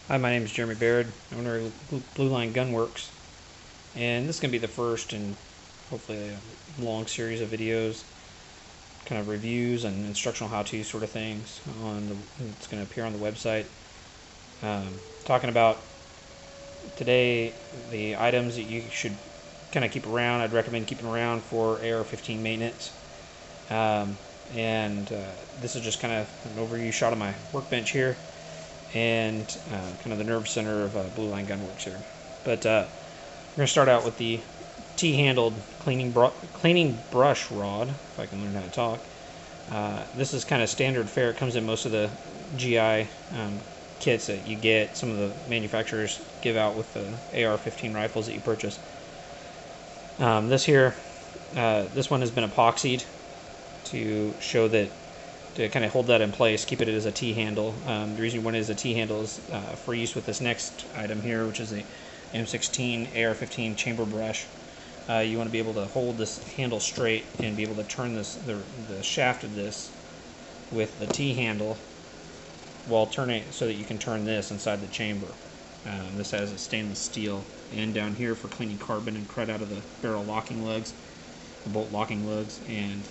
Hi, my name is Jeremy Baird, owner of Blueline Gun Works, and this is going to be the first in hopefully a long series of videos, kind of reviews and instructional how-to sort of things. It's going to appear on the website. Talking about today the items that you should kind of keep around. I'd recommend keeping around for AR-15 maintenance. This is just kind of an overview shot of my workbench here, and kind of the nerve center of Blueline Gun Works here. But we're going to start out with the T-handled cleaning brush rod, if I can learn how to talk. This is kind of standard fare. It comes in most of the GI kits that you get. Some of the manufacturers give out with the AR-15 rifles that you purchase. This one has been epoxied to show that, to kind of hold that in place, keep it as a T-handle. The reason you want it as a T-handle is for use with this next item here, which is the M16 AR-15 chamber brush. You want to be able to hold this handle straight and be able to turn the shaft of this with the T-handle while turning it so that you can turn this inside the chamber. This has a stainless steel end down here for cleaning carbon and crud out of the barrel locking lugs, the bolt locking lugs, and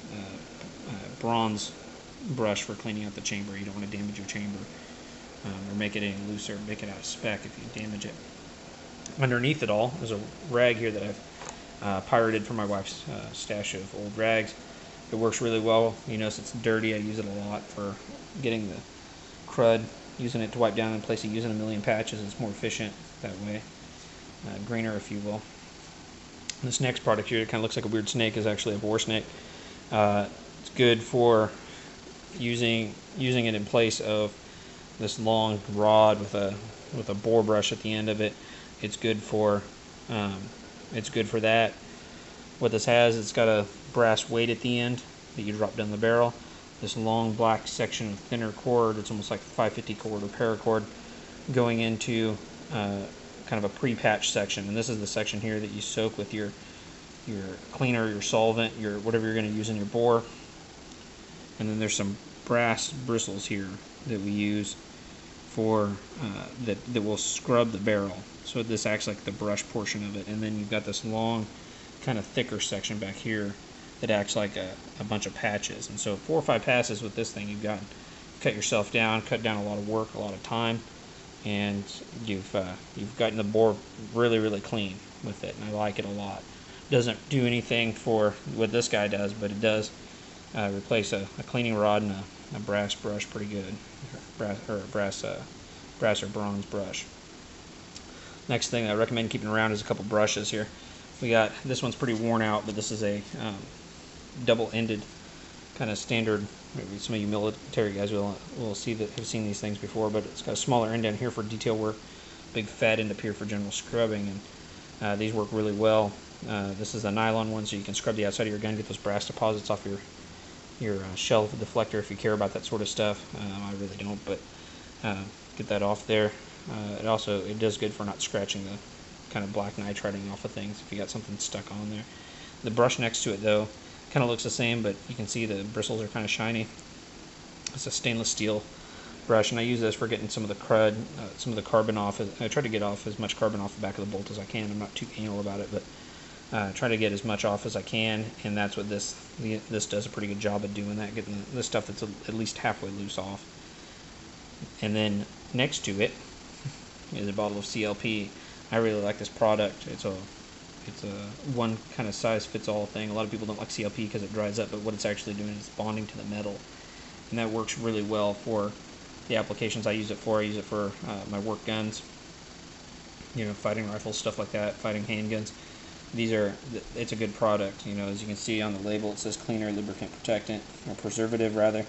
bronze brush for cleaning out the chamber. You don't want to damage your chamber or make it any looser, make it out of spec if you damage it. Underneath it all is a rag here that I've pirated from my wife's stash of old rags. It works really well. You notice it's dirty. I use it a lot for getting the crud, using it to wipe down in place of using a million patches. It's more efficient that way, greener if you will. This next product here, it kind of looks like a weird snake, is actually a boar snake. It's good for using it in place of this long rod with a boar brush at the end of it. It's good for that. What this has, it's got a brass weight at the end that you drop down the barrel. This long black section of thinner cord, it's almost like a 550 cord or paracord, going into kind of a pre-patch section. And this is the section here that you soak with your cleaner, your solvent, your whatever you're going to use in your bore. And then there's some brass bristles here that we use for that will scrub the barrel. So this acts like the brush portion of it. And then you've got this long, kind of thicker section back here that acts like a bunch of patches. And so 4 or 5 passes with this thing, you've cut yourself down, cut down a lot of work, a lot of time, and you've gotten the bore really, really clean with it. And I like it a lot. Doesn't do anything for what this guy does, but it does replace a cleaning rod and a brass brush pretty good, brass or bronze brush. Next thing I recommend keeping around is a couple brushes here. We got, this one's pretty worn out, but this is a double-ended kind of standard. Maybe some of you military guys will see that, have seen these things before, but it's got a smaller end down here for detail work, big fat end up here for general scrubbing, and these work really well. This is a nylon one, so you can scrub the outside of your gun, get those brass deposits off your shell deflector if you care about that sort of stuff. I really don't, but get that off there. It does good for not scratching the kind of black nitriding off of things if you got something stuck on there. The brush next to it though kind of looks the same, but you can see the bristles are kind of shiny. It's a stainless steel brush, and I use this for getting some of the crud, some of the carbon off. I try to get off as much carbon off the back of the bolt as I can. I'm not too anal about it, but try to get as much off as I can, and that's what this does a pretty good job of doing that, getting the stuff that's at least halfway loose off. And then next to it is a bottle of CLP. I really like this product. It's a one kind of size fits all thing. A lot of people don't like CLP because it dries up, but what it's actually doing is bonding to the metal, and that works really well for the applications I use it for. I use it for my work guns, fighting rifles, stuff like that, fighting handguns. It's a good product. As you can see on the label, it says cleaner, lubricant, protectant, or preservative rather,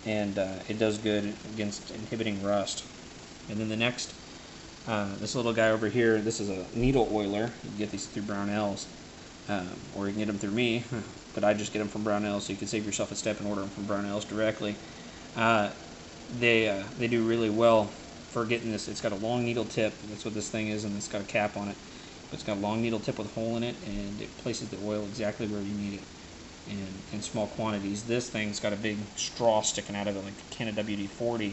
and it does good against inhibiting rust. And then the next, this little guy over here, this is a needle oiler. You can get these through Brownells, or you can get them through me, but I just get them from Brownells, so you can save yourself a step and order them from Brownells directly. They do really well for getting this. It's got a long needle tip. That's what this thing is, and it's got a cap on it. It's got a long needle tip with a hole in it, and it places the oil exactly where you need it, and in small quantities. This thing's got a big straw sticking out of it, like a can of WD-40,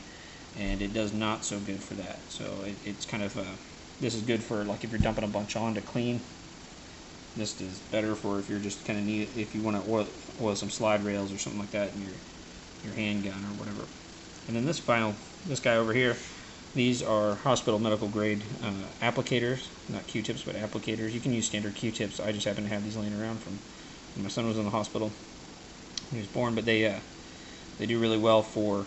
and it does not so good for that. So it's kind of this is good for like if you're dumping a bunch on to clean. This is better for if you're just kind of need if you want to oil some slide rails or something like that in your handgun or whatever. And then this guy over here, these are hospital medical grade applicators, not Q-tips but applicators. You can use standard Q-tips. I just happen to have these laying around from when my son was in the hospital when he was born, but they do really well for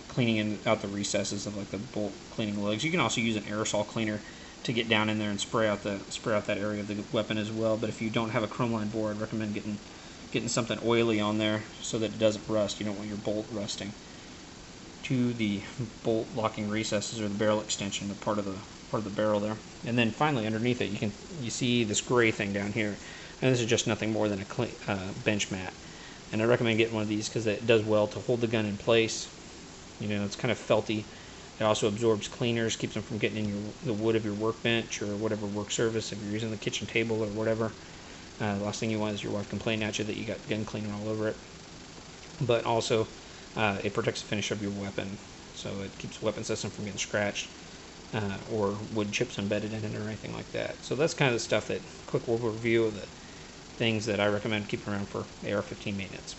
cleaning out the recesses of like the bolt cleaning lugs. You can also use an aerosol cleaner to get down in there and spray out that area of the weapon as well. But if you don't have a chrome line bore, I'd recommend getting something oily on there so that it doesn't rust. You don't want your bolt rusting to the bolt locking recesses or the barrel extension, the part of the barrel there. And then finally underneath it, you see this gray thing down here, and this is just nothing more than a bench mat. And I recommend getting one of these because it does well to hold the gun in place. You know, it's kind of felty. It also absorbs cleaners, keeps them from getting in the wood of your workbench or whatever work surface if you're using the kitchen table or whatever. The last thing you want is your wife complaining at you that you got gun cleaner all over it. But also, it protects the finish of your weapon, so it keeps the weapon system from getting scratched or wood chips embedded in it or anything like that. So that's kind of the stuff quick overview of the things that I recommend keeping around for AR-15 maintenance.